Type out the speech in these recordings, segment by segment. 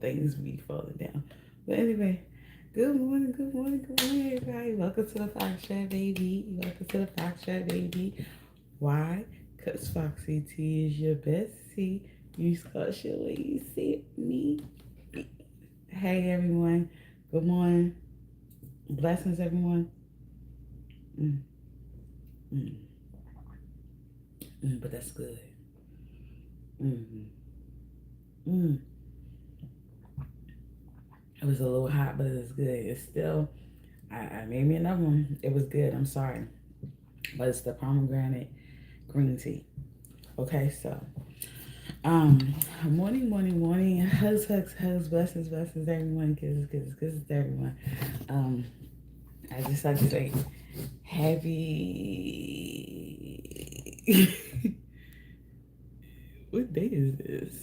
things be falling down. But anyway, good morning, good morning, good morning, everybody. Welcome to the Fox Chat, baby. Welcome to the Fox Chat, baby. Why? Because Foxy T is your bestie. You special when you see me. Hey, everyone. Good morning. Blessings, everyone. Mm, mm, but that's good. Mm, mm. It was a little hot, but it was good. It's still, I made me another one. It was good. I'm sorry. But it's the pomegranate green tea. Okay, so morning, morning, morning. Hugs, hugs, hugs, blessings, blessings, everyone. Kisses, kisses, kisses to everyone. Um, I just like to say happy. What day is this?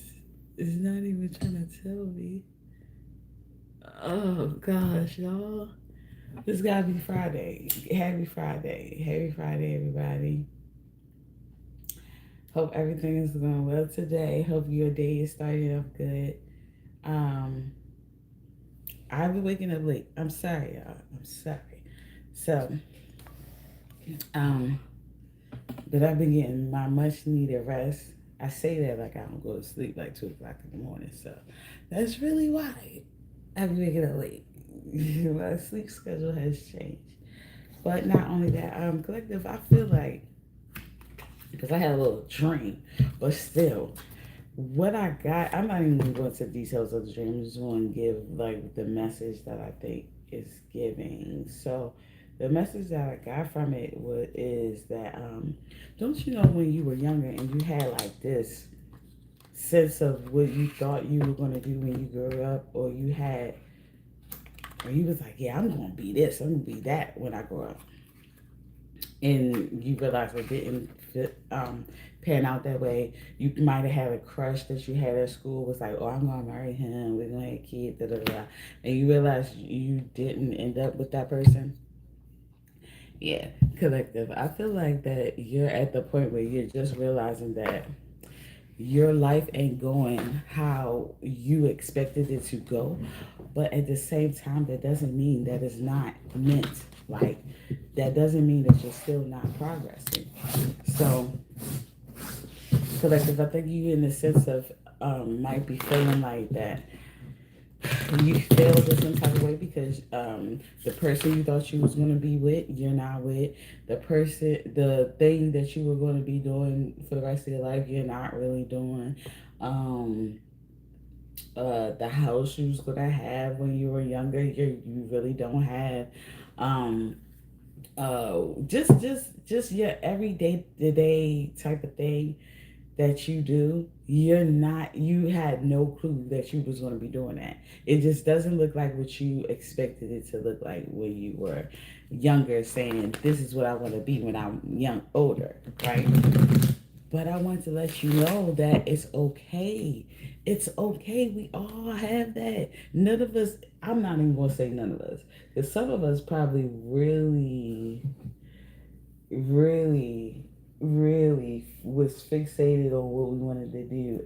It's not even trying to tell me. Oh gosh, y'all. This gotta be Friday. Happy Friday. Happy Friday, everybody. Hope everything is going well today. Hope your day is starting off good. Um, I've been waking up late. I'm sorry, y'all. I'm sorry. So, um, but I've been getting my much needed rest. I say that like I don't go to sleep like 2 o'clock in the morning. So that's really why I've been waking up late. My sleep schedule has changed. But not only that, collective, I feel like because I had a little dream, but still, what I got, I'm not even going to go into the details of the dream. I'm just going to give like the message that I think is giving. So, the message that I got from it is that don't you know when you were younger and you had like this sense of what you thought you were going to do when you grew up, or you had, or you was like, yeah, I'm going to be this, I'm going to be that when I grow up, and you realize it didn't fit, pan out that way. You might have had a crush that you had at school, was like, oh, I'm gonna marry him, we're gonna have kids, da da da, and you realize you didn't end up with that person. Yeah, collective. I feel like that you're at the point where you're just realizing that your life ain't going how you expected it to go, but at the same time, that doesn't mean that it's not meant. Like, that doesn't mean that you're still not progressing. So, collective, I think you in the sense of might be feeling like that you failed in some type of way because the person you thought you was going to be with, you're not with. The thing that you were going to be doing for the rest of your life, you're not really doing. Um, the house you was going to have when you were younger, you really don't have. Um, just your everyday to day type of thing that you do, you had no clue that you was going to be doing that. It just doesn't look like what you expected it to look like when you were younger, saying this is what I want to be when I'm older, right? But I want to let you know that it's okay. It's okay. We all have that. None of us, I'm not even going to say none of us, because some of us probably really, really, really was fixated on what we wanted to do,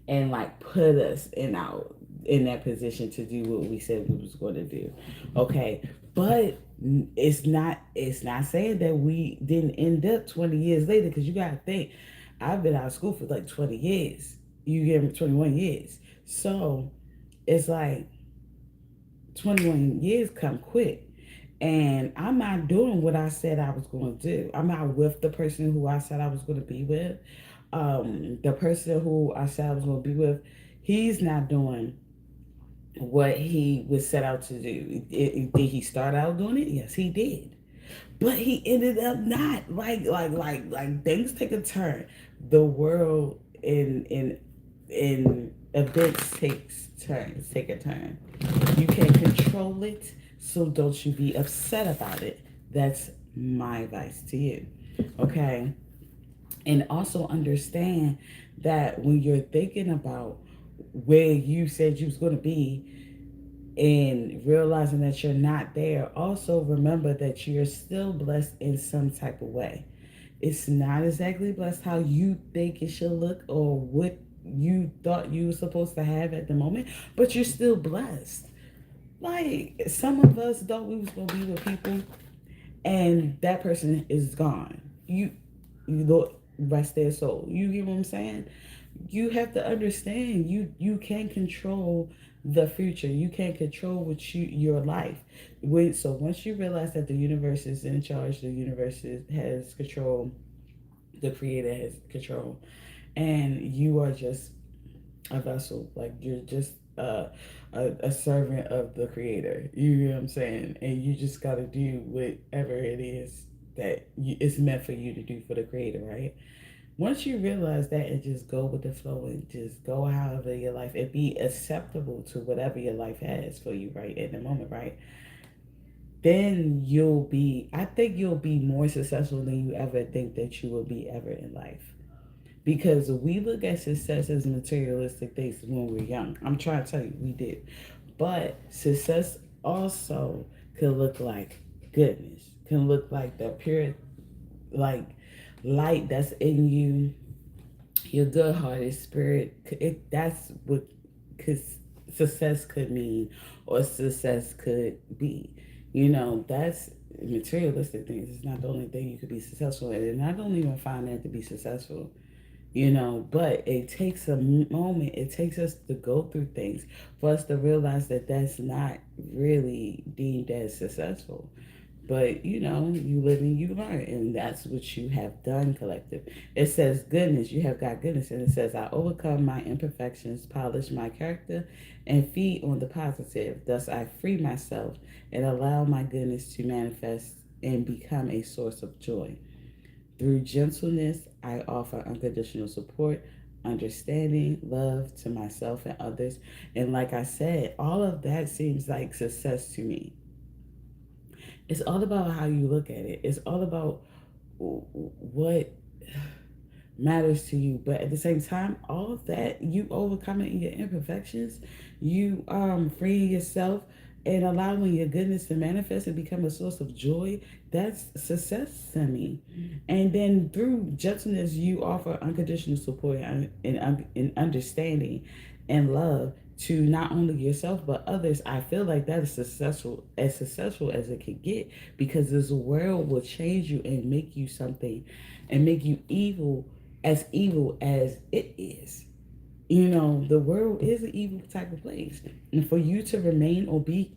and like put us in that position to do what we said we was going to do. Okay, but it's not saying that we didn't end up 20 years later, because you got to think I've been out of school for like 20 years. You get me, 21 years. So it's like 21 years come quick, and I'm not doing what I said I was going to do. I'm not with the person who I said I was going to be with. The person who I said I was going to be with, he's not doing what he was set out to do. Did he start out doing it? Yes, he did. But he ended up not. Like things take a turn. The world in events take a turn. You can't control it, so don't you be upset about it. That's my advice to you. Okay? And also understand that when you're thinking about where you said you was going to be and realizing that you're not there, also remember that you're still blessed in some type of way. It's not exactly blessed how you think it should look, or what you thought you were supposed to have at the moment, but you're still blessed. Like some of us thought we was gonna be with people, and that person is gone. You Lord rest their soul. You get what I'm saying? You have to understand you can't control the future. You can't control what your life. So once you realize that the universe is in charge, the universe has control, the creator has control, and you are just a vessel. Like you're just a servant of the creator. You know what I'm saying? And you just got to do whatever it is that it's meant for you to do for the creator, right? Once you realize that and just go with the flow and just go however your life and be acceptable to whatever your life has for you right in the moment, right? Then I think you'll be more successful than you ever think that you will be ever in life. Because we look at success as materialistic things when we're young. I'm trying to tell you, we did. But success also could look like goodness, can look like the pure, like light that's in you, your good-hearted spirit. That's what success could mean, or success could be. That's materialistic things. It's not the only thing you could be successful at, and I don't even find that to be successful. But it takes a moment. It takes us to go through things for us to realize that that's not really deemed as successful. But you live and you learn, and that's what you have done, collective. It says goodness, you have got goodness, and it says, I overcome my imperfections, polish my character, and feed on the positive. Thus, I free myself and allow my goodness to manifest and become a source of joy. Through gentleness, I offer unconditional support, understanding, love to myself and others. And like I said, all of that seems like success to me. It's all about how you look at it. It's all about what matters to you. But at the same time, all of that, you overcoming your imperfections, you freeing yourself and allowing your goodness to manifest and become a source of joy, that's success to me. And then through gentleness, you offer unconditional support and understanding and love to not only yourself but others. I feel like that is successful as it could get, because this world will change you and make you something, and make you evil as it is. The world is an evil type of place. And for you to remain or be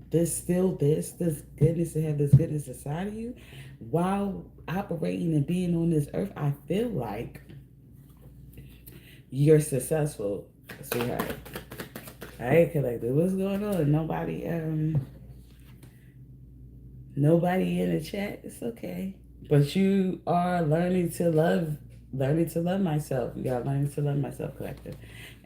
this goodness, to have this goodness inside of you while operating and being on this earth, I feel like you're successful, sweetheart. All right, collective. What's going on? Nobody in the chat. It's okay. But you are learning to love myself. You are learning to love myself, collective.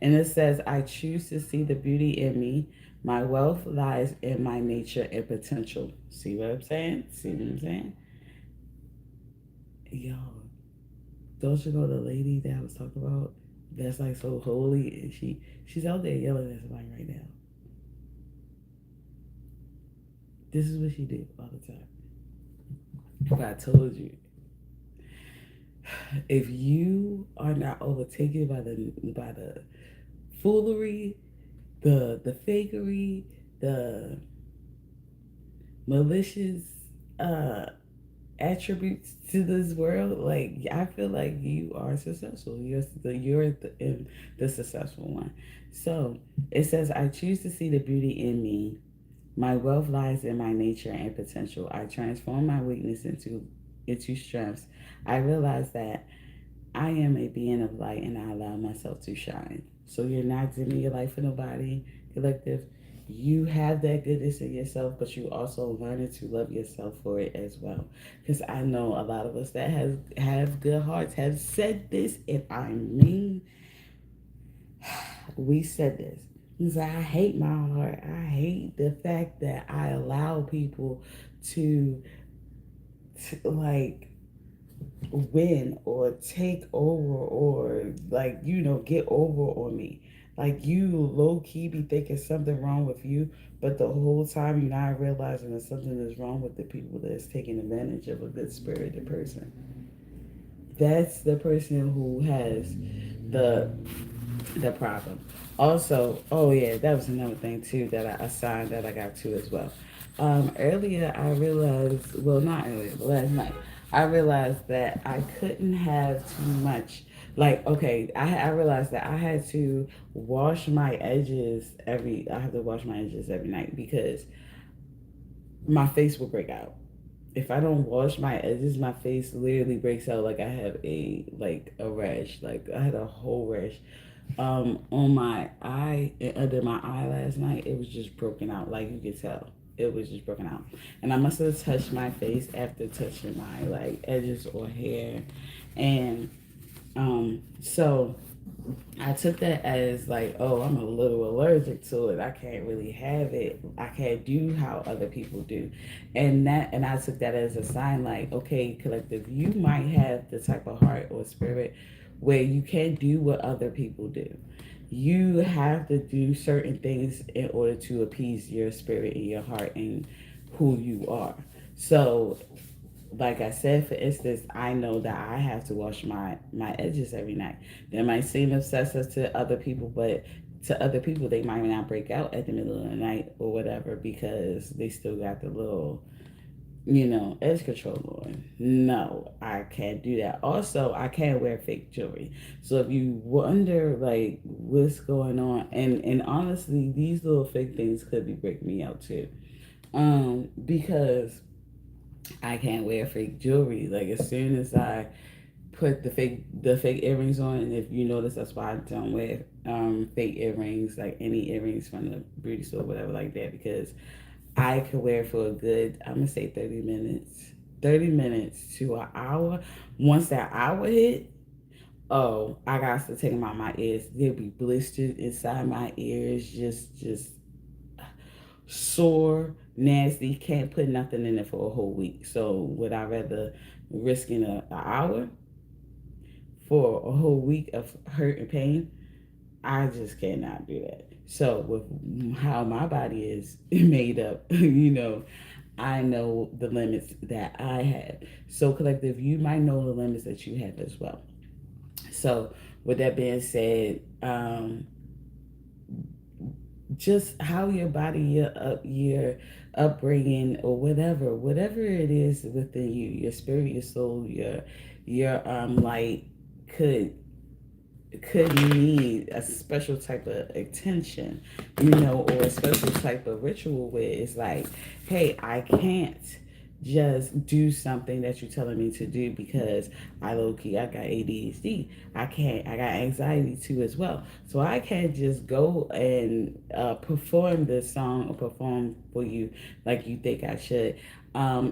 And it says, I choose to see the beauty in me. My wealth lies in my nature and potential. See what I'm saying? See what I'm saying? Yo, don't you know the lady that I was talking about? That's like so holy, and she's out there yelling at somebody right now. This is what she did all the time. But I told you, if you are not overtaken by the foolery, the fakery, the malicious attributes to this world, like I feel like you are successful. You're the successful one. So it says, I choose to see the beauty in me. My wealth lies in my nature and potential. I transform my weakness into strengths. I realize that I am a being of light and I allow myself to shine. So you're not dimming your light for nobody, collective. You have that goodness in yourself, but you also learning to love yourself for it as well. Because I know a lot of us that have good hearts have said this, and I mean, we said this. Because I hate my heart. I hate the fact that I allow people to like win or take over, or like get over on me. Like you low key be thinking something wrong with you, but the whole time you're not realizing that something is wrong with the people that's taking advantage of a good spirited person. That's the person who has the the problem. Also, oh yeah, that was another thing too that I assigned that I got to as well. Earlier, I realized, well, not earlier, but last night, I realized that I couldn't have too much. Like, okay, I realized that I had to wash my edges I have to wash my edges every night because my face will break out. If I don't wash my edges, my face literally breaks out like I have a rash. Like I had a whole rash on my eye and under my eye last night. It was just broken out, like you could tell. It was just broken out. And I must have touched my face after touching my like edges or hair. And so I took that as like, oh, I'm a little allergic to it. I can't really have it. I can't do how other people do. And I took that as a sign like, okay, collective, you might have the type of heart or spirit where you can't do what other people do. You have to do certain things in order to appease your spirit and your heart and who you are. So like I said, for instance, I know that I have to wash my edges every night. That might seem excessive to other people, but to other people, they might not break out at the middle of the night or whatever because they still got the little, edge control on. No, I can't do that. Also, I can't wear fake jewelry. So if you wonder like what's going on, and honestly, these little fake things could be breaking me out too. Because I can't wear fake jewelry. Like as soon as I put the fake earrings on, and if you notice, that's why I don't wear fake earrings, like any earrings from the beauty store, whatever like that, because I could wear for a good, I'm gonna say 30 minutes, 30 minutes to an hour. Once that hour hit, oh, I got to take them out my ears. They'll be blistered inside my ears, just sore, nasty, can't put nothing in it for a whole week. So would I rather risking an hour for a whole week of hurt and pain? I just cannot do that. So with how my body is made up, I know the limits that I have. So collective, you might know the limits that you have as well. So with that being said, just how your body, your upbringing, or whatever it is within you, your spirit, your soul, your light could need a special type of attention, or a special type of ritual where it's like, hey, I can't just do something that you're telling me to do because I got ADHD. I got anxiety too as well. So I can't just go and perform this song or perform for you like you think I should.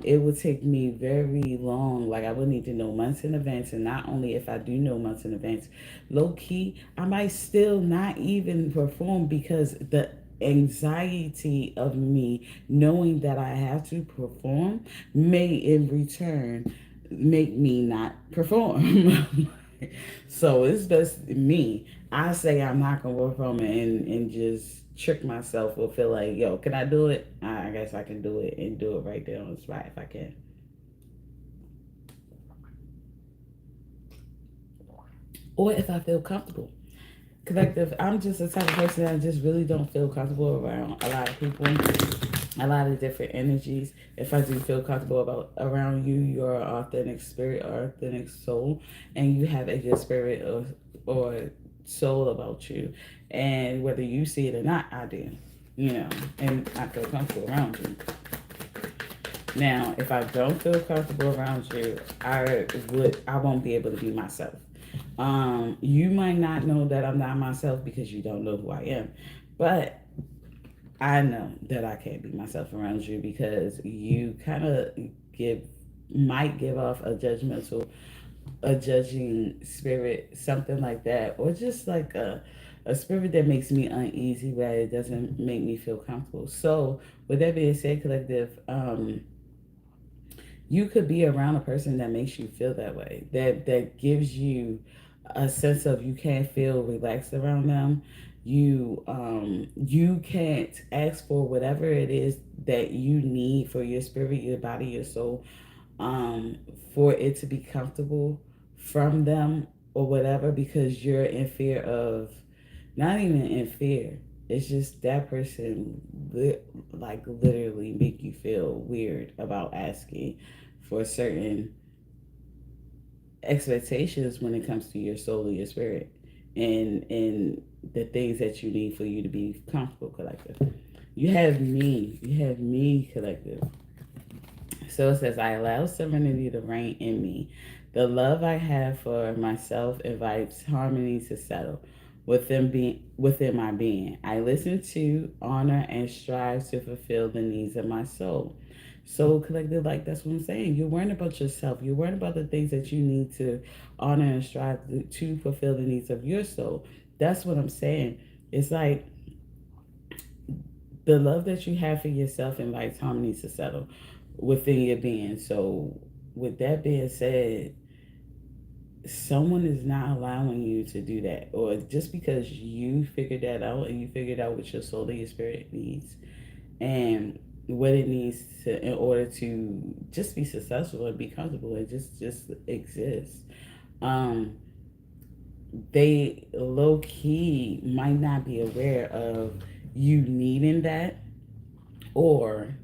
It would take me very long. Like I would need to know months in advance, and not only if I do know months in advance, low key, I might still not even perform because the anxiety of me knowing that I have to perform may in return make me not perform. So it's just me. I say I'm not gonna perform and just trick myself or feel like, yo, can I do it? I guess I can do it and do it right there on the spot if I can. Or if I feel comfortable. Collective, I'm just the type of person that I just really don't feel comfortable around a lot of people, a lot of different energies. If I do feel comfortable about around you, your authentic spirit or authentic soul, and you have a good spirit or soul about you, and whether you see it or not, I do, and I feel comfortable around you. Now, if I don't feel comfortable around you, I won't be able to be myself. You might not know that I'm not myself because you don't know who I am, but I know that I can't be myself around you because you kind of give might give off a judging spirit, something like that, or just like a spirit that makes me uneasy, where it doesn't make me feel comfortable. So, with that being said, collective, you could be around a person that makes you feel that way, that gives you a sense of you can't feel relaxed around them. You can't ask for whatever it is that you need for your spirit, your body, your soul, um for it to be comfortable from them or whatever, because you're in fear of Not even in fear. It's just that person like literally make you feel weird about asking for certain expectations when it comes to your soul or your spirit, and the things that you need for you to be comfortable, collective. You have me, collective. So it says, I allow serenity to reign in me. The love I have for myself invites harmony to settle within my being. I listen to, honor, and strive to fulfill the needs of my soul. So collective, like that's what I'm saying. You're worrying about yourself. You're worrying about the things that you need to honor and strive to fulfill the needs of your soul. That's what I'm saying. It's like the love that you have for yourself invites harmony to settle within your being. So, with that being said, someone is not allowing you to do that, or just because you figured that out and you figured out what your soul and your spirit needs and what it needs to in order to just be successful and be comfortable and just exist. Um, they low key might not be aware of you needing that, or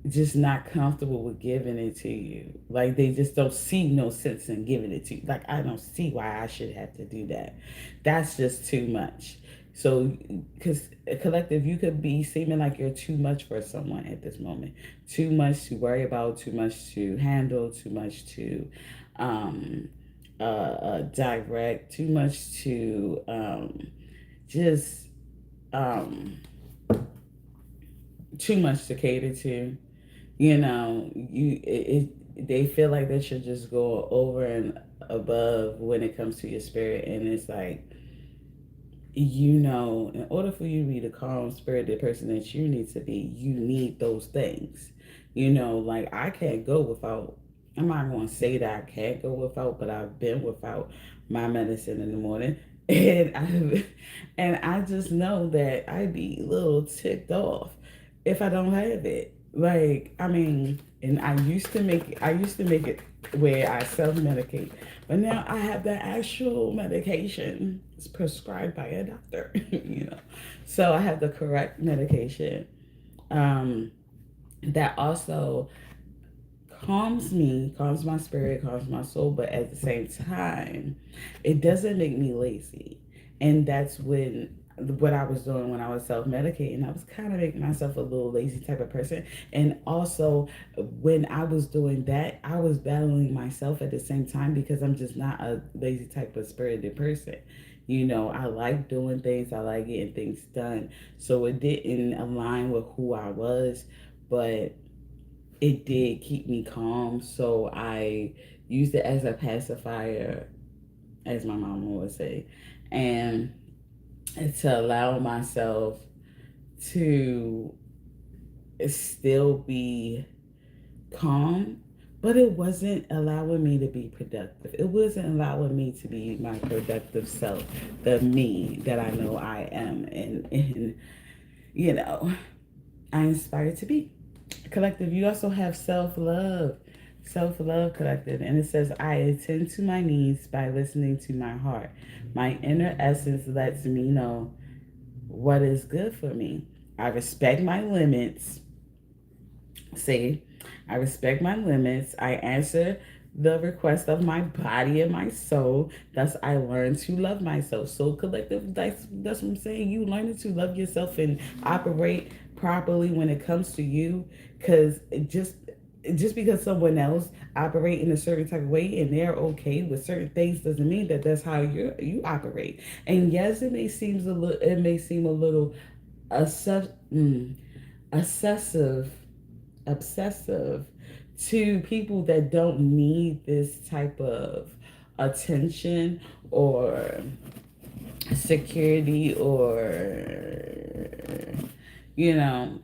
just not comfortable with giving it to you. Like they just don't see no sense in giving it to you. Like I don't see why I should have to do that. That's just too much. So, because collective, you could be seeming like you're too much for someone at this moment. Too much to worry about, too much to handle, too much to um, direct, too much to just um, too much to cater to. They feel like they should just go over and above when it comes to your spirit, and it's like, in order for you to be the calm spirited person that you need to be, you need those things. Like I can't go without. I'm not going to say that I can't go without, but I've been without my medicine in the morning, and I just know that I'd be a little ticked off if I don't have it. Like, I mean, and I used to make it where I self medicate, but now I have the actual medication. It's prescribed by a doctor, So I have the correct medication. Um, that also calms me, calms my spirit, calms my soul, but at the same time, it doesn't make me lazy. And that's when what I was doing when I was self medicating. I was kind of making myself a little lazy type of person. And also, when I was doing that, I was battling myself at the same time because I'm just not a lazy type of spirited person. I like doing things, I like getting things done. So it didn't align with who I was, but it did keep me calm. So I used it as a pacifier, as my mom would say, and to allow myself to still be calm, but it wasn't allowing me to be productive. It wasn't allowing me to be my productive self, the me that I know I am, and you know, I inspire to be. Collective, you also have self love. Self love, collective. And it says, I attend to my needs by listening to my heart. My inner essence lets me know what is good for me. I respect my limits. See, I respect my limits. I answer the request of my body and my soul. Thus, I learn to love myself. So, collective, that's what I'm saying. You learning to love yourself and operate properly when it comes to you, because just because someone else operate in a certain type of way and they're okay with certain things doesn't mean that that's how you operate. And yes, it may seem a little obsessive, obsessive obsessive to people that don't need this type of attention or security or you know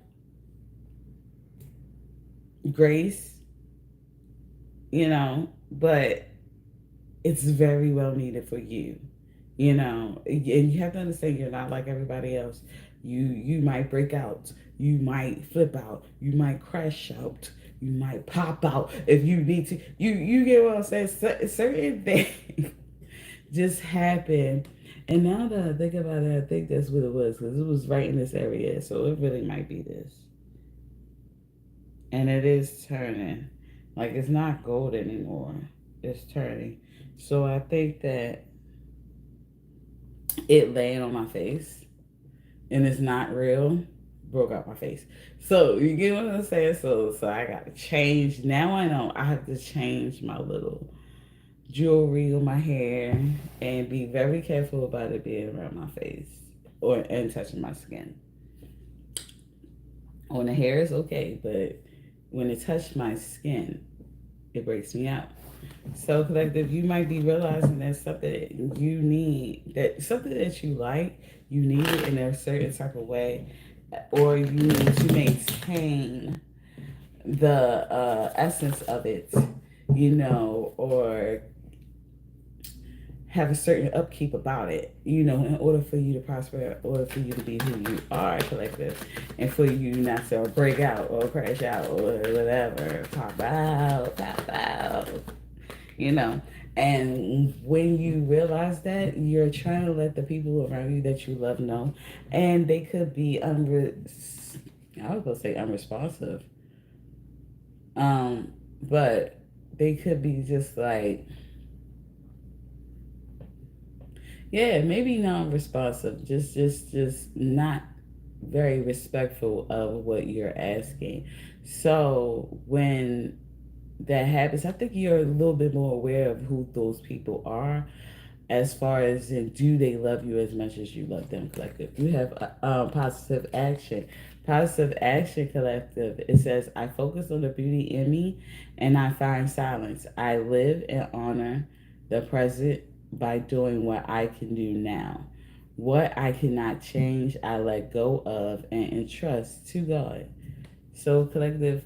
grace, but it's very well needed for you, and you have to understand you're not like everybody else. You might break out, you might flip out, you might crash out, you might pop out if you need to. You get what I'm saying? Certain things just happen, And now that I think about it, I think that's what it was because it was right in this area. So it really might be this. And it is turning. Like it's not gold anymore. It's turning. So I think that it laying on my face and it's not real broke out my face. So you get what I'm saying? So I gotta change. Now I know I have to change my little jewelry on my hair and be very careful about it being around my face or and touching my skin. On the hair is okay, but when it touched my skin, it breaks me out. So collective, you might be realizing that something you need, that something that you like, you need it in a certain type of way, or you need to maintain the essence of it, or have a certain upkeep about it, in order for you to prosper, in order for you to be who you are, collective, and for you not to break out or crash out or whatever, pop out, you know. And when you realize that, you're trying to let the people around you that you love know, and they could be I was gonna say unresponsive, but they could be just like, yeah, maybe non-responsive, just not very respectful of what you're asking. So when that happens, I think you're a little bit more aware of who those people are, as far as in, do they love you as much as you love them, collective. You have positive action. Positive action, collective. It says, I focus on the beauty in me and I find silence. I live and honor the present by doing what I can do now. What I cannot change, I let go of and entrust to God. So, collective,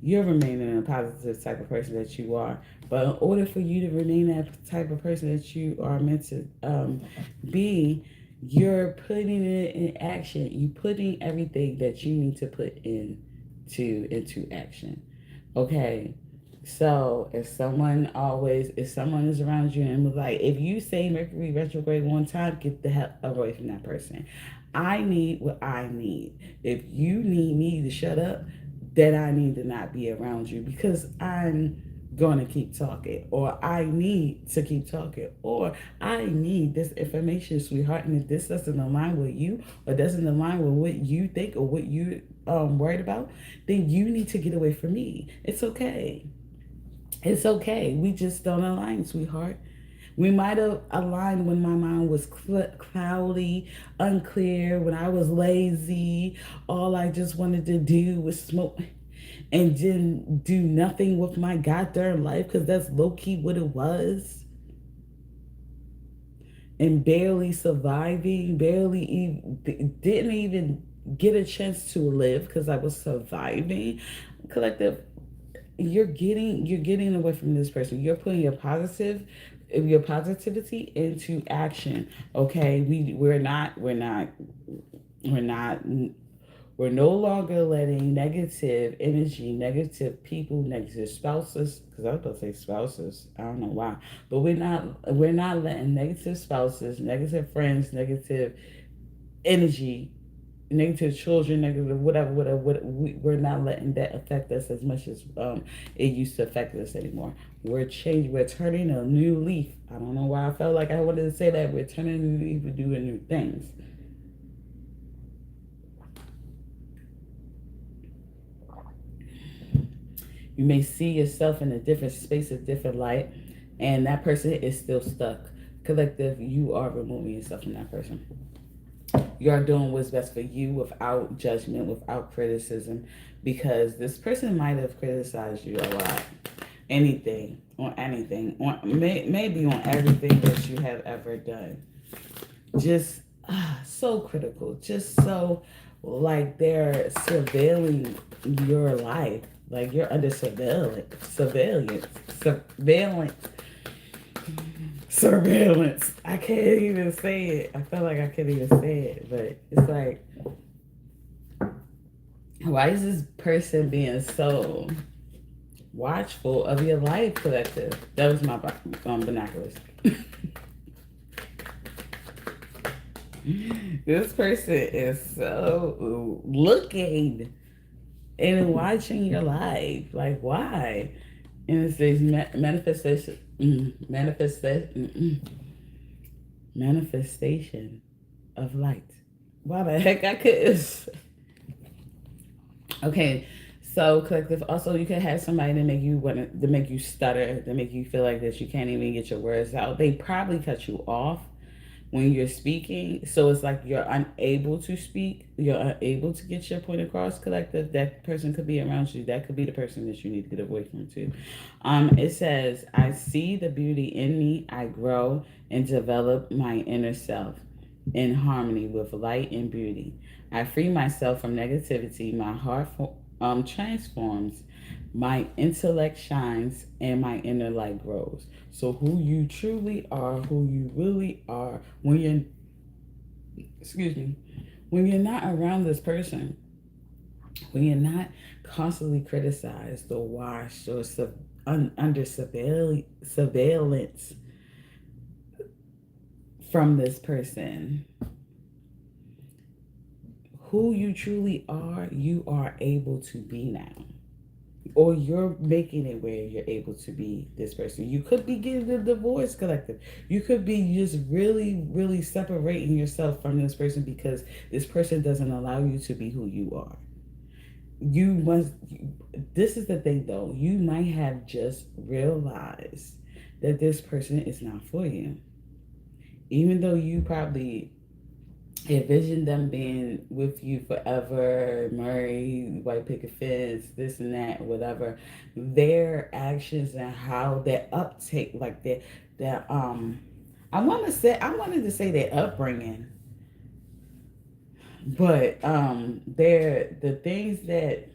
you're remaining a positive type of person that you are. But in order for you to remain that type of person that you are meant to be, you're putting it in action. You putting everything that you need to put into action. Okay. So if someone is around you and was like, if you say Mercury retrograde one time, get the hell away from that person. I need what I need. If you need me to shut up, then I need to not be around you because I'm going to keep talking, or I need to keep talking, or I need this information, sweetheart. And if this doesn't align with you or doesn't align with what you think or what you're worried about, then you need to get away from me. It's okay. It's okay. We just don't align, sweetheart. We might have aligned when my mind was cloudy, unclear, when I was lazy. All I just wanted to do was smoke and didn't do nothing with my goddamn life because that's low key what it was. And barely surviving, didn't even get a chance to live because I was surviving. Collective, you're getting away from this person. You're putting your positivity into action. Okay, we're no longer letting negative energy, negative people, negative spouses, because I was about to say spouses, I don't know why, but we're not letting negative spouses, negative friends, negative energy, negative children, negative whatever, we're not letting that affect us as much as it used to affect us anymore. We're turning a new leaf. I don't know why I felt like I wanted to say that. We're turning a new leaf, we're doing new things. You may see yourself in a different space, a different light, and that person is still stuck. Collective, you are removing yourself from that person. You are doing what's best for you without judgment, without criticism, because this person might have criticized you a lot. Anything, maybe on everything that you have ever done. Just so critical, just so like they're surveilling your life, like you're under surveillance. I can't even say it. I feel like I can't even say it, but it's like, why is this person being so watchful of your life, collective. That was my binoculars. This person is so looking and watching your life. Like, why? And it says manifestation of light. Why the heck I could? Okay, so collective. Also, you can have somebody to make you stutter, to make you feel like that you can't even get your words out. They probably cut you off when you're speaking, so it's like you're unable to speak. You're unable to get your point across. Collective. That person could be around you. That could be the person that you need to get away from too. It says, "I see the beauty in me. I grow and develop my inner self in harmony with light and beauty. I free myself from negativity. My heart transforms. My intellect shines and my inner light grows." So who you truly are, who you really are, when when you're not around this person, when you're not constantly criticized or watched or under surveillance from this person, who you truly are, you are able to be now. Or you're making it where you're able to be this person. You could be getting a divorce, collective. You could be just really, really separating yourself from this person because this person doesn't allow you to be who you are. You must, this is the thing though, you might have just realized that this person is not for you. Even though you probably envision them being with you forever, married, white picket fence, this and that, whatever. Their actions and how their uptake, like their I wanted to say their upbringing, but their the things that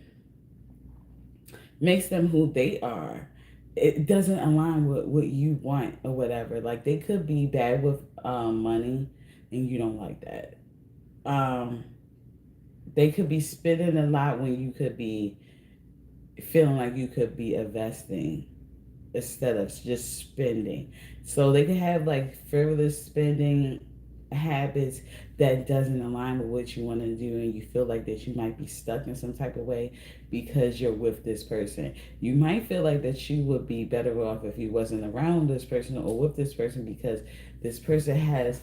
makes them who they are, it doesn't align with what you want or whatever. Like they could be bad with money and you don't like that. um they could be spending a lot when you could be feeling like you could be investing instead of just spending. So they can have like frivolous spending habits that doesn't align with what you want to do, and you feel like that you might be stuck in some type of way because you're with this person. You might feel like that you would be better off if you wasn't around this person or with this person because this person has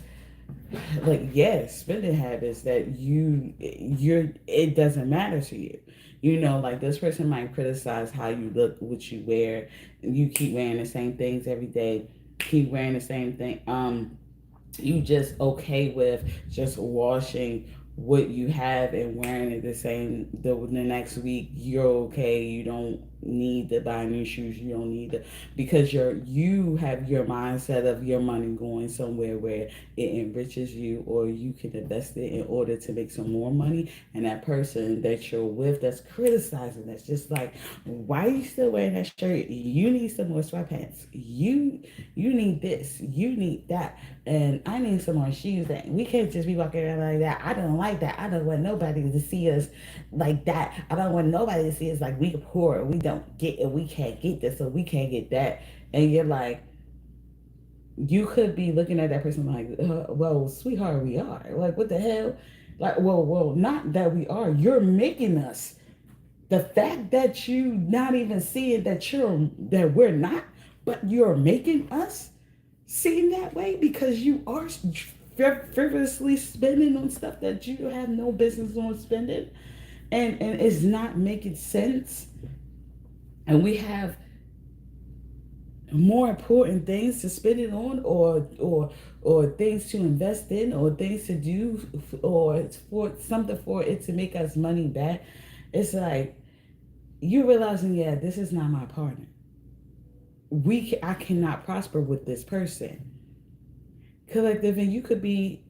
like spending habits that you're it doesn't matter to you. You know, like this person might criticize how you look, what you wear, and you keep wearing the same things every day, keep wearing the same thing. You just okay with just washing what you have and wearing it the next week. You're okay. You don't need to buy new shoes. You don't need to, because you have your mindset of your money going somewhere where it enriches you, or you can invest it in order to make some more money. And that person that you're with that's criticizing, that's just like, why are you still wearing that shirt? You need some more sweatpants. You need this. You need that. And I need some more shoes. That we can't just be walking around like that. I don't like that. I don't want nobody to see us like that. I don't want nobody to see us like we poor. We don't get it. We can't get this, or we can't get that. And you're like, you could be looking at that person like, well, sweetheart, we are. Like, what the hell? Like, well, not that we are. You're making us. The fact that you not even seeing that we're not, but you're making us seem that way because you are frivolously spending on stuff that you have no business on spending, and it's not making sense. And we have more important things to spend it on, or things to invest in, or things to do, or for something for it to make us money back. It's like you realizing, yeah, this is not my partner. I cannot prosper with this person. Collective, and you could be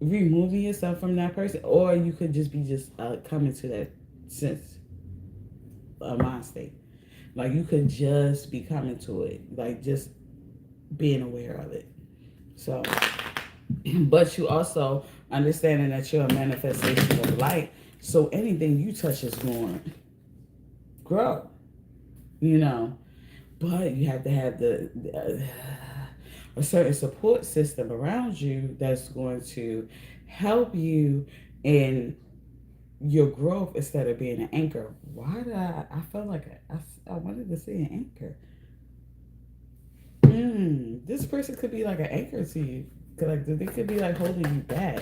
removing yourself from that person, or you could just be coming to that sense of mind state. Like you could just be coming to it, like just being aware of it. So, but you also understanding that you're a manifestation of light. So anything you touch is going to grow. you know. But you have to have a certain support system around you that's going to help you in your growth instead of being an anchor. Why did I felt like I wanted to say an anchor. This person could be like an anchor to you. Like they could be like holding you back.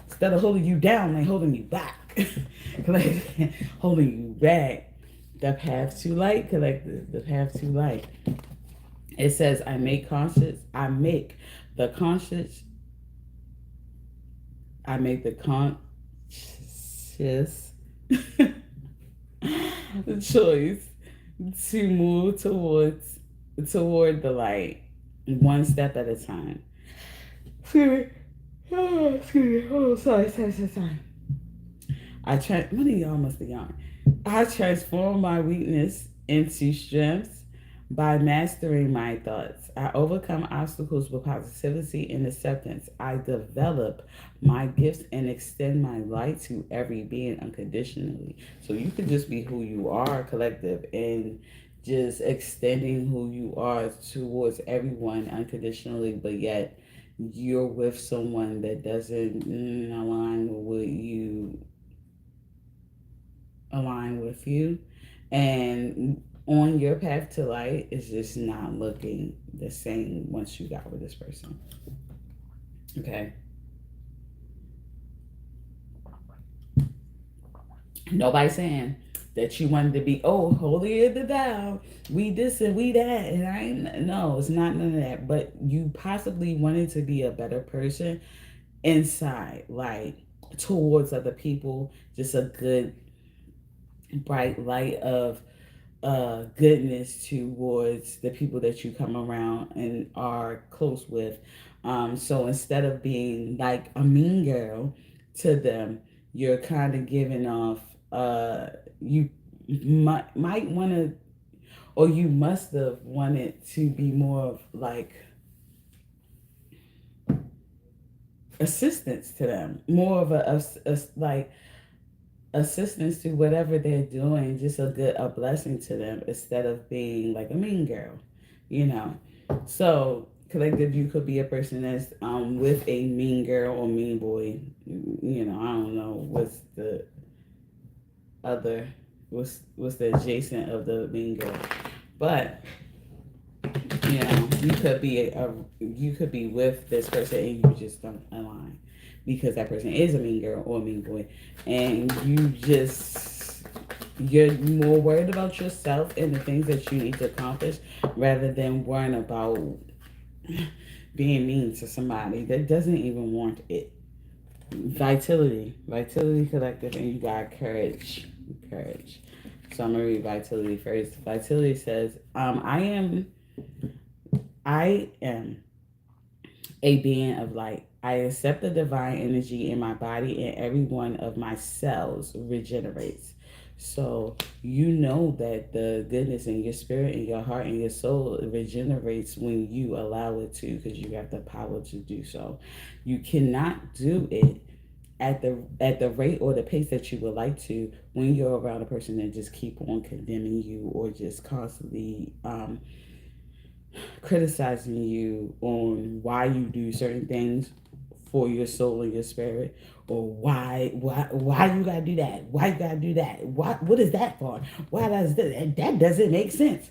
Instead of holding you down, they holding you back. Like holding you back. The path to light, collective. The path to light. It says, I make the conscious, I make the conscious choice to move toward the light, one step at a time. Excuse me. Oh, excuse me. Oh, sorry. One of y'all must be young. I transform my weakness into strength by mastering my thoughts. I overcome obstacles with positivity and acceptance. I develop my gifts and extend my light to every being unconditionally. So you can just be who you are, collective, and just extending who you are towards everyone unconditionally, but yet you're with someone that doesn't align with you, and on your path to light is just not looking the same once you got with this person. Okay. Nobody saying that you wanted to be holier than thou, we this and we that, and I ain't, no, it's not none of that. But you possibly wanted to be a better person inside, like towards other people, just a good bright light of goodness towards the people that you come around and are close with. So instead of being like a mean girl to them, you're kind of giving off, you might want to, or you must have wanted to be more of like assistance to them, more of a like assistance to whatever they're doing, just a blessing to them instead of being like a mean girl, you know. So collective, you could be a person that's with a mean girl or mean boy. You know, I don't know what's the other, what's the adjacent of the mean girl, but you know, you could be with this person and you just don't align because that person is a mean girl or a mean boy, and you're more worried about yourself and the things that you need to accomplish rather than worrying about being mean to somebody that doesn't even want it. Vitality collective, and you got courage. So I'm gonna read vitality first. Vitality says, I am a being of light. I accept the divine energy in my body, and every one of my cells regenerates. So you know that the goodness in your spirit and your heart and your soul regenerates when you allow it to, because you have the power to do so. You cannot do it at the rate or the pace that you would like to when you're around a person that just keep on condemning you or just constantly criticizing you on why you do certain things for your soul and your spirit, or why you gotta do that, why you gotta do that, what is that for, why does that doesn't make sense.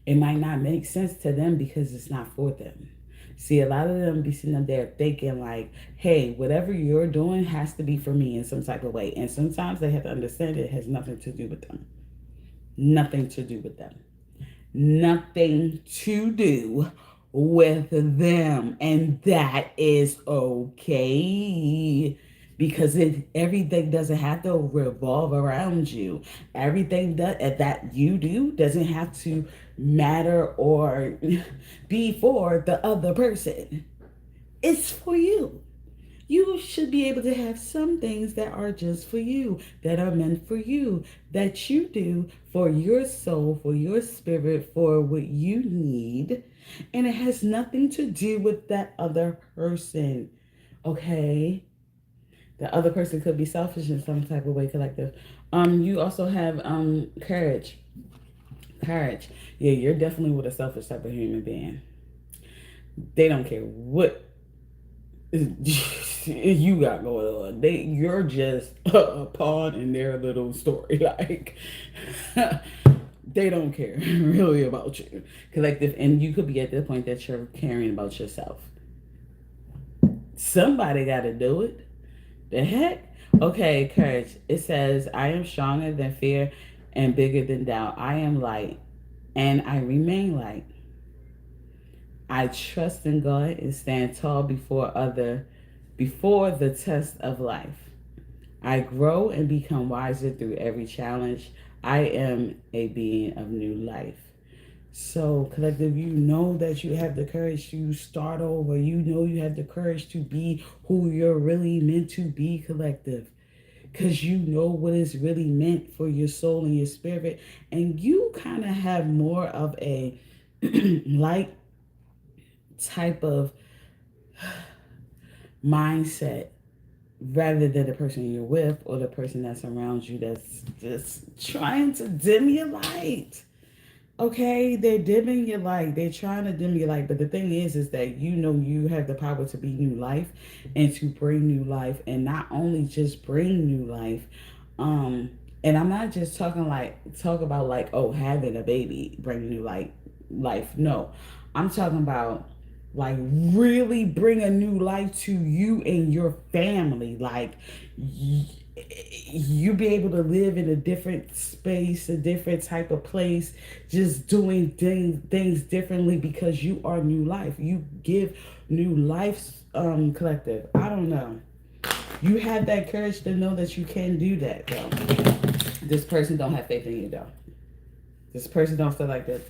It might not make sense to them because it's not for them. See, a lot of them be sitting up there thinking like, hey, whatever you're doing has to be for me in some type of way. And sometimes they have to understand it has nothing to do with them. Nothing to do with them. Nothing to do with them. And that is okay. Because everything doesn't have to revolve around you. Everything that you do doesn't have to matter or be for the other person. It's for you. You should be able to have some things that are just for you, that are meant for you, that you do for your soul, for your spirit, for what you need. And it has nothing to do with that other person. Okay? The other person could be selfish in some type of way, collective. You also have courage. Courage. Yeah, you're definitely with a selfish type of human being. They don't care what you got going on. You're just a pawn in their little story. Like they don't care really about you, collective. And you could be at the point that you're caring about yourself. Somebody got to do it. The heck? Okay, courage. It says, I am stronger than fear and bigger than doubt. I am light and I remain light. I trust in God and stand tall before the test of life. I grow and become wiser through every challenge. I am a being of new life. So, collective, you know that you have the courage to start over. You know you have the courage to be who you're really meant to be, collective. Because you know what is really meant for your soul and your spirit. And you kind of have more of a light type of mindset rather than the person you're with or the person that's around you that's just trying to dim your light. Okay, they're dimming your light. They're trying to dim your light. But the thing is that you know you have the power to be new life and to bring new life. And not only just bring new life, and I'm not just talk about like, oh, having a baby, bring new life. No. I'm talking about like really bring a new life to you and your family. Like you be able to live in a different space, a different type of place, just doing things differently because you are new life. You give new life, collective. I don't know. You have that courage to know that you can do that, though. This person don't have faith in you, though. This person don't feel like that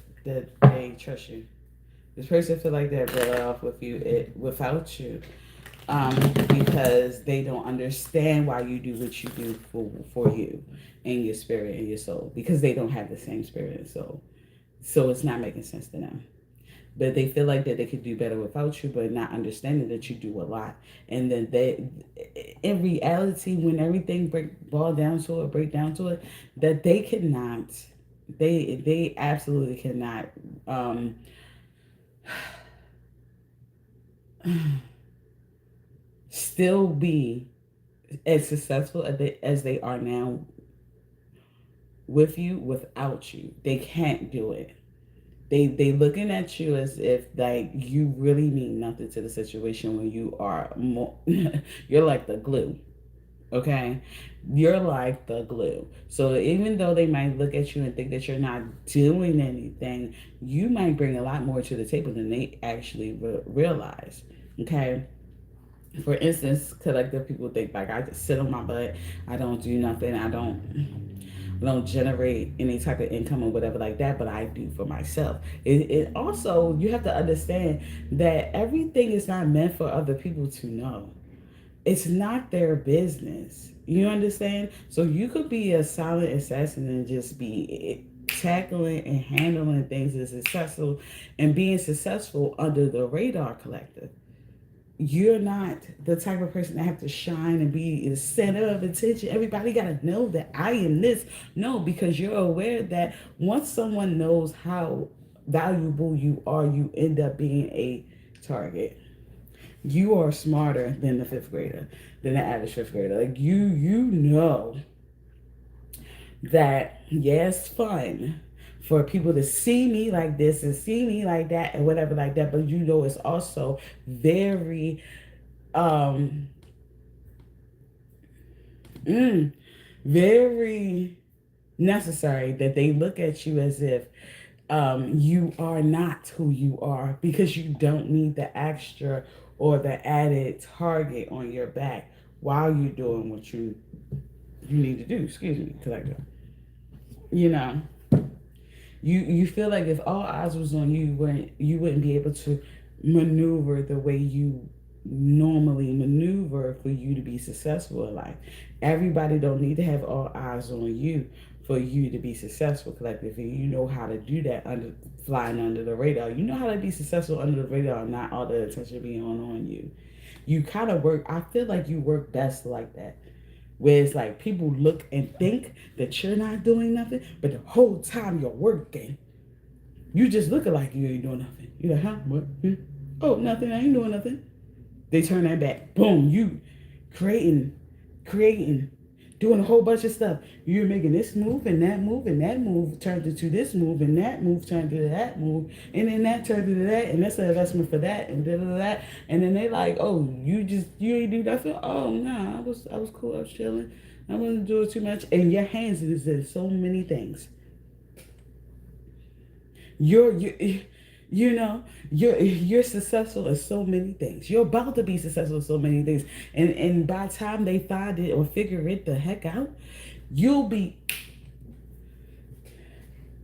they trust you. This person feel like they're better off with you without you. Because they don't understand why you do what you do for you and your spirit and your soul, because they don't have the same spirit and soul. So it's not making sense to them. But they feel like that they could do better without you, but not understanding that you do a lot. And then in reality, when everything break down to it, that they cannot, they absolutely cannot, still be as successful as they are now with you without you. They can't do it. They looking at you as if like you really mean nothing to the situation when you are more you're like the glue. Okay? You're like the glue. So even though they might look at you and think that you're not doing anything, you might bring a lot more to the table than they actually realize. Okay? For instance, collective people think like I just sit on my butt, I don't do nothing, I don't generate any type of income or whatever like that, but I do for myself. It also, you have to understand that everything is not meant for other people to know. It's not their business. You understand? So you could be a silent assassin and just be tackling and handling things as successful and being successful under the radar, collective. You're not the type of person that have to shine and be the center of attention. Everybody got to know that I am this. No, because you're aware that once someone knows how valuable you are, you end up being a target. You are smarter than the fifth grader, than the average fifth grader. Like you know that, yes, fun for people to see me like this and see me like that and whatever like that, but you know it's also very um very necessary that they look at you as if you are not who you are, because you don't need the extra or the added target on your back while you're doing what you need to do. Excuse me, collector. You know, you feel like if all eyes was on you, you wouldn't be able to maneuver the way you normally maneuver for you to be successful in life. Everybody don't need to have all eyes on you for you to be successful, collective. And you know how to do that under flying under the radar. You know how to be successful under the radar, not all the attention being on you. You kind of work, I feel like you work best like that. Where it's like people look and think that you're not doing nothing, but the whole time you're working, you just looking like you ain't doing nothing. You're like, huh? What? Hmm? Oh, nothing. I ain't doing nothing. They turn that back. Boom. You creating, creating, doing a whole bunch of stuff. You're making this move and that move, and that move turned into this move, and that move turned into that move, and then that turned into that, and that's an investment for that, and da da da. Da. And then they like, oh, you ain't do nothing. Oh no, I was cool. I was chilling. I wasn't doing too much. And your hands is in so many things. You you're successful at so many things. You're about to be successful at so many things, and by the time they find it or figure it the heck out, you'll be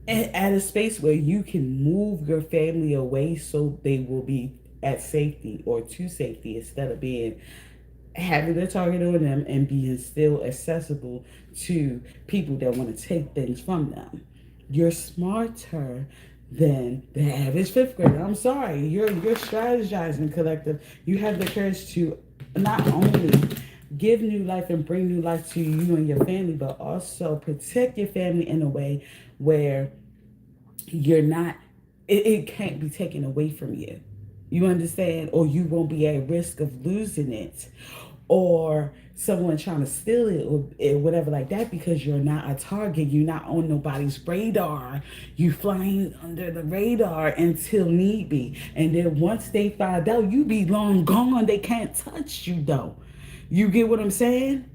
at a space where you can move your family away so they will be at safety or to safety instead of being having a target on them and being still accessible to people that want to take things from them. You're smarter than the average fifth grader. I'm sorry, you're strategizing, collective. You have the courage to not only give new life and bring new life to you and your family, but also protect your family in a way where you're not, it can't be taken away from you. You understand? Or you won't be at risk of losing it or someone trying to steal it or whatever like that because you're not a target. You're not on nobody's radar. You flying under the radar until need be. And then once they find out, you be long gone. They can't touch you though. You get what I'm saying?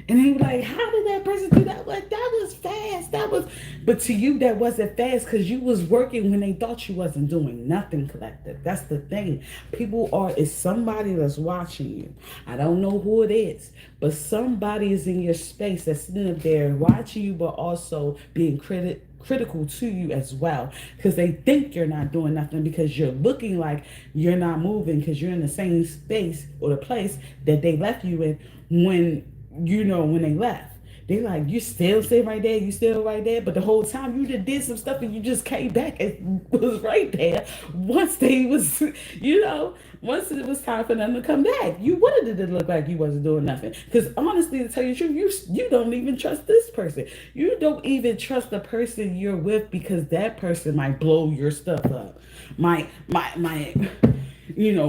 And they were like, how did that person do that? Like, that was fast. That was, but to you, that wasn't fast because you was working when they thought you wasn't doing nothing, collective. That's the thing. People are, it's somebody that's watching you. I don't know who it is, but somebody is in your space that's sitting up there watching you, but also being critical to you as well because they think you're not doing nothing because you're looking like you're not moving because you're in the same space or the place that they left you in when they left. They like, you still stay right there, you still right there, but the whole time you just did some stuff and you just came back and was right there once they was, once it was time for them to come back. You wanted it to look like you wasn't doing nothing. Because honestly, to tell you the truth, you don't even trust this person. You don't even trust the person you're with because that person might blow your stuff up. Might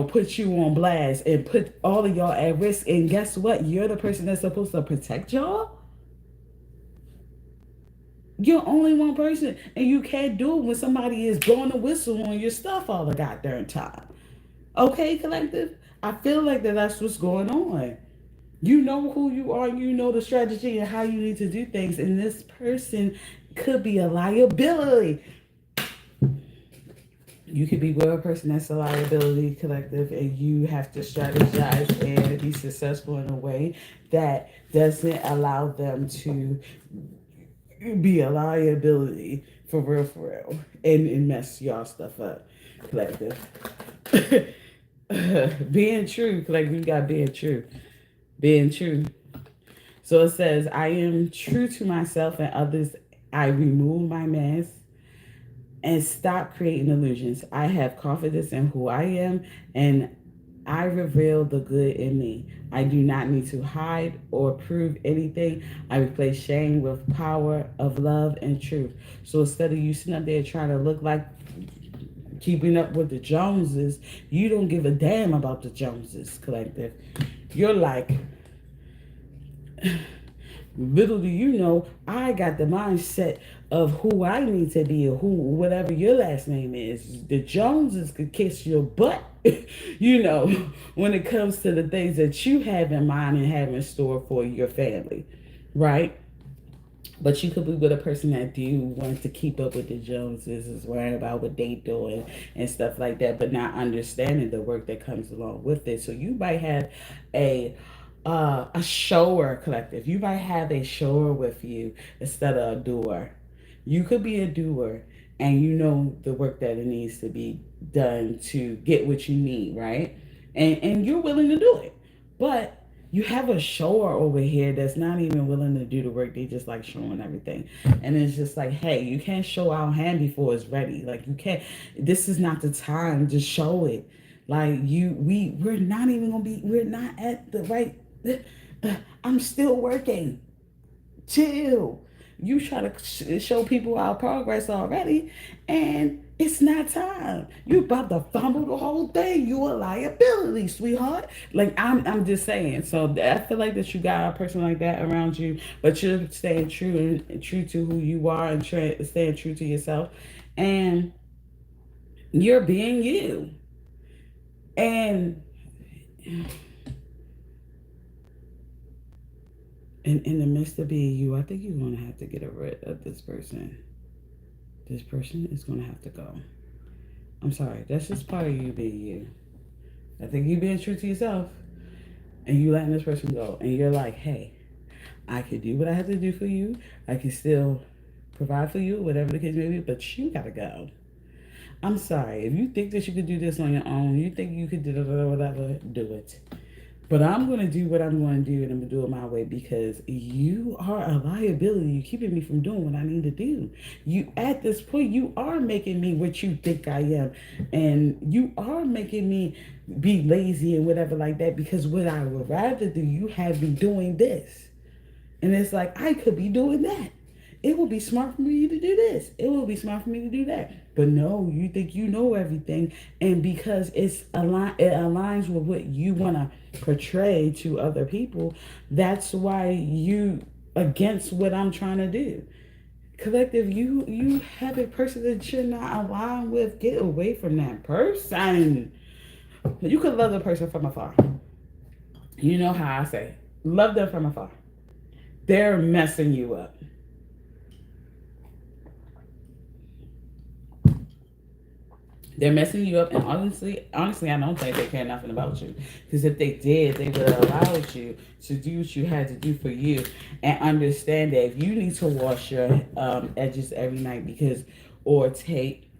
put you on blast and put all of y'all at risk. And guess what? You're the person that's supposed to protect y'all. You're only one person, and you can't do it when somebody is blowing a whistle on your stuff all the goddamn time. Okay, collective? I feel like that's what's going on. You know who you are, you know the strategy and how you need to do things, and this person could be a liability. You could be with a person that's a liability, collective, and you have to strategize and be successful in a way that doesn't allow them to be a liability for real, and mess y'all stuff up, collective. Being true, collective, you got being true. Being true. So it says, I am true to myself and others. I remove my mask and stop creating illusions. I have confidence in who I am and I reveal the good in me. I do not need to hide or prove anything. I replace shame with power of love and truth. So instead of you sitting up there trying to look like keeping up with the Joneses, you don't give a damn about the Joneses, collective. You're like, little do you know, I got the mindset of who I need to be or who, whatever your last name is. The Joneses could kiss your butt, when it comes to the things that you have in mind and have in store for your family, right? But you could be with a person that do want to keep up with the Joneses, is worrying about what they doing and stuff like that, but not understanding the work that comes along with it. So you might have a shower, collective. You might have a shower with you instead of a doer. You could be a doer and you know the work that it needs to be done to get what you need, right? And you're willing to do it. But you have a shower over here that's not even willing to do the work. They just like showing everything. And it's just like, hey, you can't show our hand before it's ready. Like, you can't, this is not the time to show it. Like we're not even gonna be. We're not at the right. I'm still working. Chill. You try to show people our progress already, and it's not time. You about to fumble the whole thing. You a liability, sweetheart. Like I'm just saying. So I feel like that you got a person like that around you, but you're staying true and true to who you are, and staying true to yourself, and you're being you. And in the midst of being you, I think you're gonna have to get rid of this person. This person is gonna have to go. I'm sorry. That's just part of you being you. I think you being true to yourself and you letting this person go. And you're like, hey, I can do what I have to do for you. I can still provide for you, whatever the case may be, but you gotta go. I'm sorry. If you think that you could do this on your own, you think you could do whatever, do it. But I'm going to do what I'm going to do, and I'm going to do it my way because you are a liability. You're keeping me from doing what I need to do. You, at this point, you are making me what you think I am. And you are making me be lazy and whatever like that because what I would rather do, you have me doing this. And it's like, I could be doing that. It would be smart for me to do this. It would be smart for me to do that. But no, you think you know everything. And because it aligns with what you want to portray to other people, that's why you against what I'm trying to do. Collective, you have a person that you're not aligned with. Get away from that person. You could love the person from afar. You know how I say, love them from afar. They're messing you up. They're messing you up, and honestly, I don't think they care nothing about you. Because if they did, they would have allowed you to do what you had to do for you, and understand that if you need to wash your edges every night because, or take,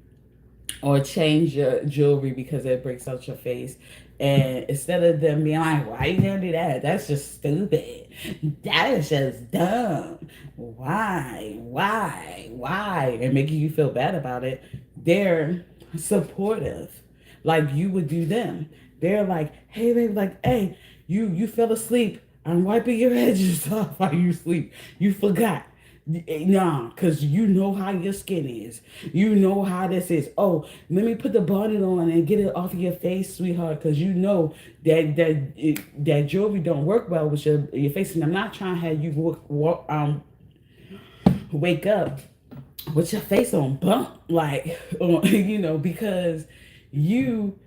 or change your jewelry because it breaks out your face, and instead of them being like, "Why you gonna do that? That's just stupid. That is just dumb. Why?" And making you feel bad about it, they're supportive, like you would do them. They're like, "Hey, baby, like, hey, you fell asleep. I'm wiping your edges off while you sleep. You forgot." Nah, because you know how your skin is. You know how this is. Oh, let me put the bonnet on and get it off of your face, sweetheart, because you know that jewelry don't work well with your face. And I'm not trying to have you wake up with your face on bump, like, because you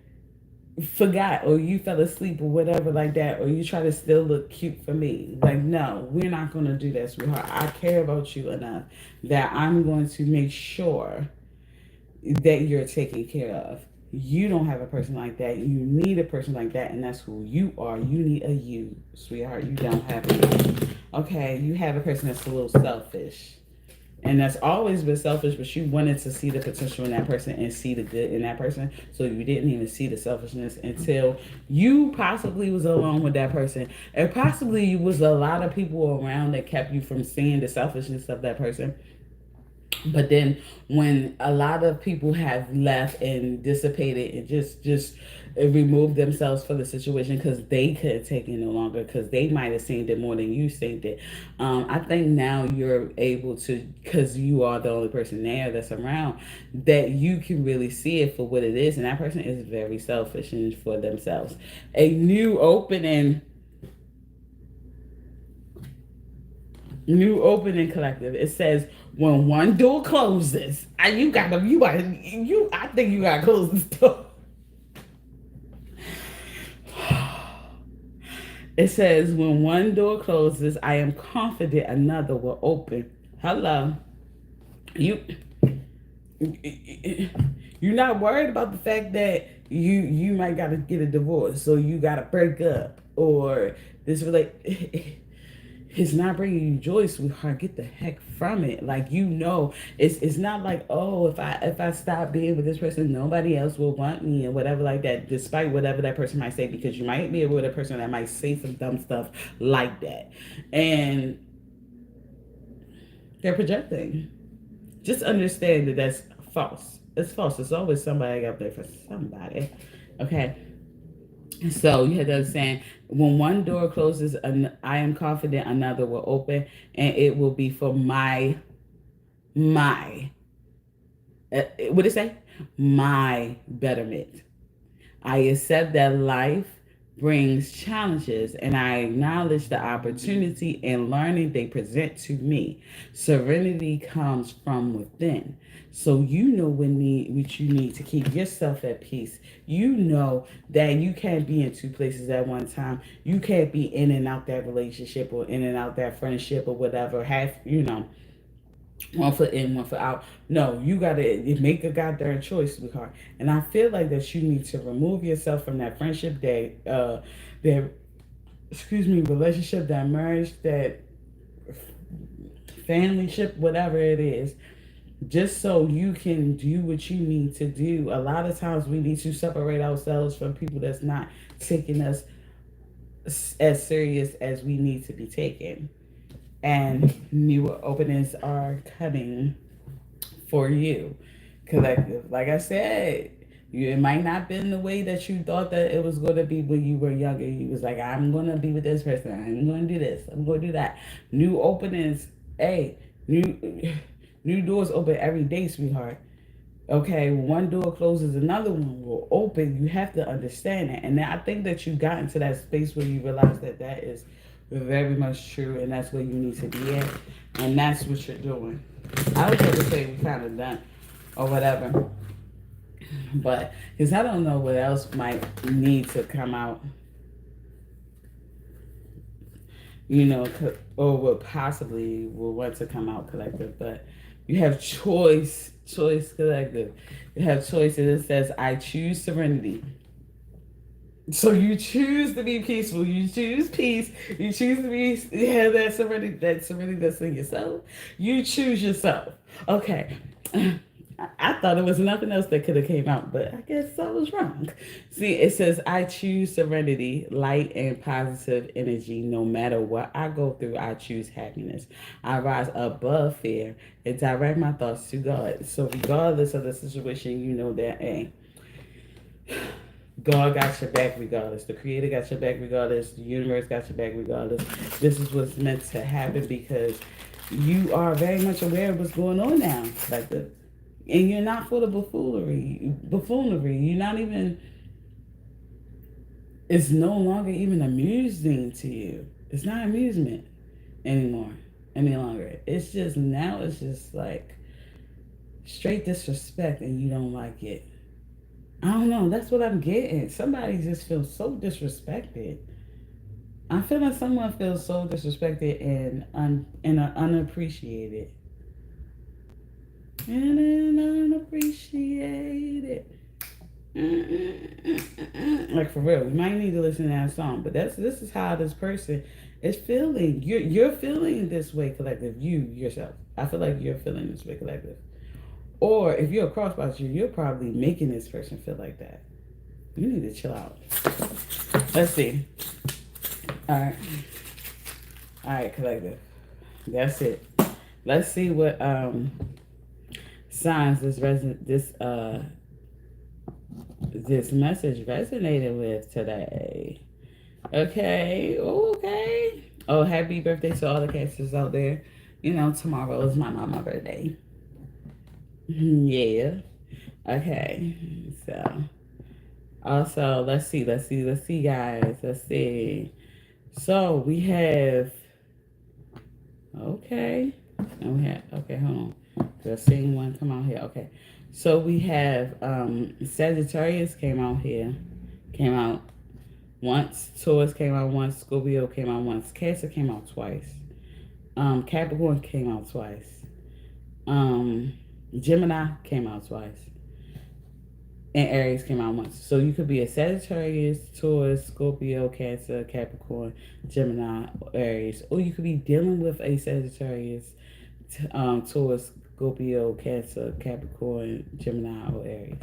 forgot or you fell asleep or whatever like that, or you try to still look cute for me. Like, no, we're not going to do that, sweetheart. I care about you enough that I'm going to make sure that you're taken care of. You don't have a person like that. You need a person like that, and that's who you are. You need a you, sweetheart. You don't have a you. Okay, you have a person that's a little selfish. And that's always been selfish, but you wanted to see the potential in that person and see the good in that person. So you didn't even see the selfishness until you possibly was alone with that person. And possibly was a lot of people around that kept you from seeing the selfishness of that person. But then when a lot of people have left and dissipated and just removed themselves from the situation because they couldn't take it no longer, because they might have seen it more than you seen it, I think now you're able to, because you are the only person there that's around, that you can really see it for what it is. And that person is very selfish and for themselves. A new opening collective. It says when one door closes, and I think you gotta close this door. It says when one door closes, I am confident another will open. Hello. You you're not worried about the fact that you might gotta get a divorce, so you gotta break up, or this it's not bringing you joy, sweetheart. Get the heck from it. Like, it's not like, oh, if I stop being with this person, nobody else will want me and whatever like that. Despite whatever that person might say, because you might be with a person that might say some dumb stuff like that, and they're projecting. Just understand that that's false. It's false. There's always somebody out there for somebody. Okay. So you have to understand, when one door closes, I am confident another will open, and it will be for my what did it say? My betterment. I accept that life brings challenges, and I acknowledge the opportunity and learning they present to me. Serenity comes from within. So you know what you need to keep yourself at peace. You know that you can't be in two places at one time. You can't be in and out that relationship or in and out that friendship or whatever. Half, one foot in, one foot out. No, you gotta make a goddamn choice, sweetheart. And I feel like that you need to remove yourself from that friendship, that relationship, that marriage, that family ship, whatever it is, just so you can do what you need to do. A lot of times we need to separate ourselves from people that's not taking us as serious as we need to be taken. And new openings are coming for you, collective. Like I said, it might not have been the way that you thought that it was going to be when you were younger. You was like, I'm going to be with this person. I'm going to do this. I'm going to do that. New openings. Hey, new doors open every day, sweetheart. Okay, one door closes, another one will open. You have to understand that. And I think that you got into that space where you realize that that is very much true, and that's where you need to be at. And that's what you're doing. I was going to say we kind of done or whatever, but because I don't know what else might need to come out, or what possibly will want to come out, collective. But you have choice, collective. You have choice, and it says, I choose serenity. So you choose to be peaceful. You choose peace. You choose to be have that serenity that's in yourself. You choose yourself. Okay. I thought it was nothing else that could have came out, but I guess I was wrong. See, it says I choose serenity, light, and positive energy. No matter what I go through, I choose happiness. I rise above fear and direct my thoughts to God. So regardless of the situation, you know that, hey, God got your back regardless. The Creator got your back regardless. The universe got your back regardless. This is what's meant to happen because you are very much aware of what's going on now. And you're not full of buffoonery. You're not even. It's no longer even amusing to you. It's not amusement anymore, any longer. It's just now. It's just like straight disrespect, and you don't like it. I don't know. That's what I'm getting. Somebody just feels so disrespected. I feel like someone feels so disrespected and unappreciated. And unappreciated. Like for real, you might need to listen to that song. But this is how this person is feeling. You're feeling this way, collective. You yourself. I feel like you're feeling this way, collective. Or if you're a crossbox, you're probably making this person feel like that. You need to chill out. Let's see. All right. All right, collective. That's it. Let's see what signs this message resonated with today. Okay. Okay. Oh, happy birthday to all the cancers out there. Tomorrow is my mama's birthday. Yeah. Okay. So also, let's see, guys. Let's see. So we have okay. And we have okay, hold on. We're seeing one come out here. Okay. So we have Sagittarius came out here. Came out once. Taurus came out once. Scorpio came out once. Cancer came out twice. Capricorn came out twice. Gemini came out twice. And Aries came out once. So you could be a Sagittarius, Taurus, Scorpio, Cancer, Capricorn, Gemini, Aries. Or you could be dealing with a Sagittarius, Taurus, Scorpio, Cancer, Capricorn, Gemini, or Aries.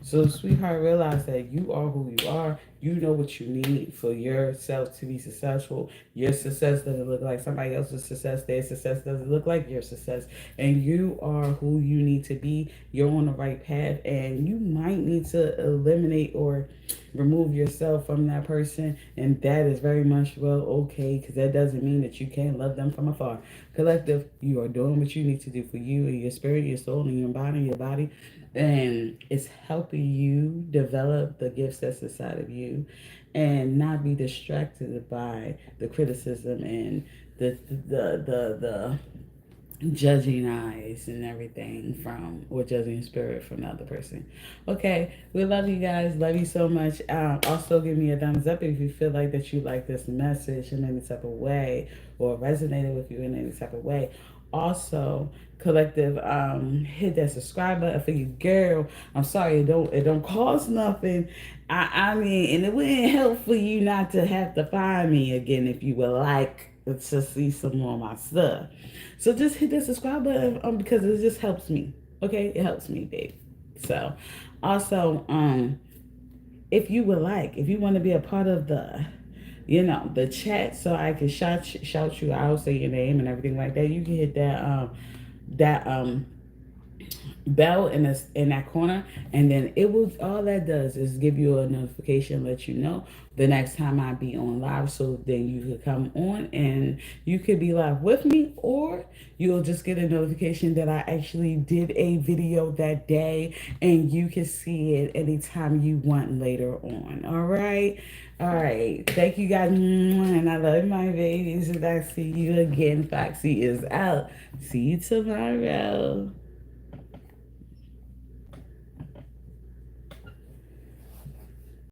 So, sweetheart, realize that you are who you are. You know what you need for yourself to be successful. Your success doesn't look like somebody else's success. Their success doesn't look like your success. And you are who you need to be. You're on the right path. And you might need to eliminate or remove yourself from that person, and that is very much well okay, because that doesn't mean that you can't love them from afar. Collective, you are doing what you need to do for you and your spirit, your soul, and your body, and it's helping you develop the gifts that's inside of you, and not be distracted by the criticism and the judging eyes and everything from, or judging spirit from the other person. Okay, we love you guys. Love you so much. Also, give me a thumbs up if you feel like that you like this message in any type of way, or resonated with you in any type of way. Also, collective, hit that subscribe button for you, girl. I'm sorry, it don't cost nothing. I mean, and it wouldn't help for you not to have to find me again if you would like to see some more of my stuff. So just hit that subscribe button, because it just helps me. Okay, it helps me, babe. So also, if you would like, if you want to be a part of the chat, so I can shout you out, say your name and everything like that, you can hit that bell in that corner, and then it will, all that does is give you a notification, let you know the next time I be on live, so then you could come on and you could be live with me, or you'll just get a notification that I actually did a video that day, and you can see it anytime you want later on. All right, thank you guys, and I love my babies, and I see you again. Foxy is out. See you tomorrow.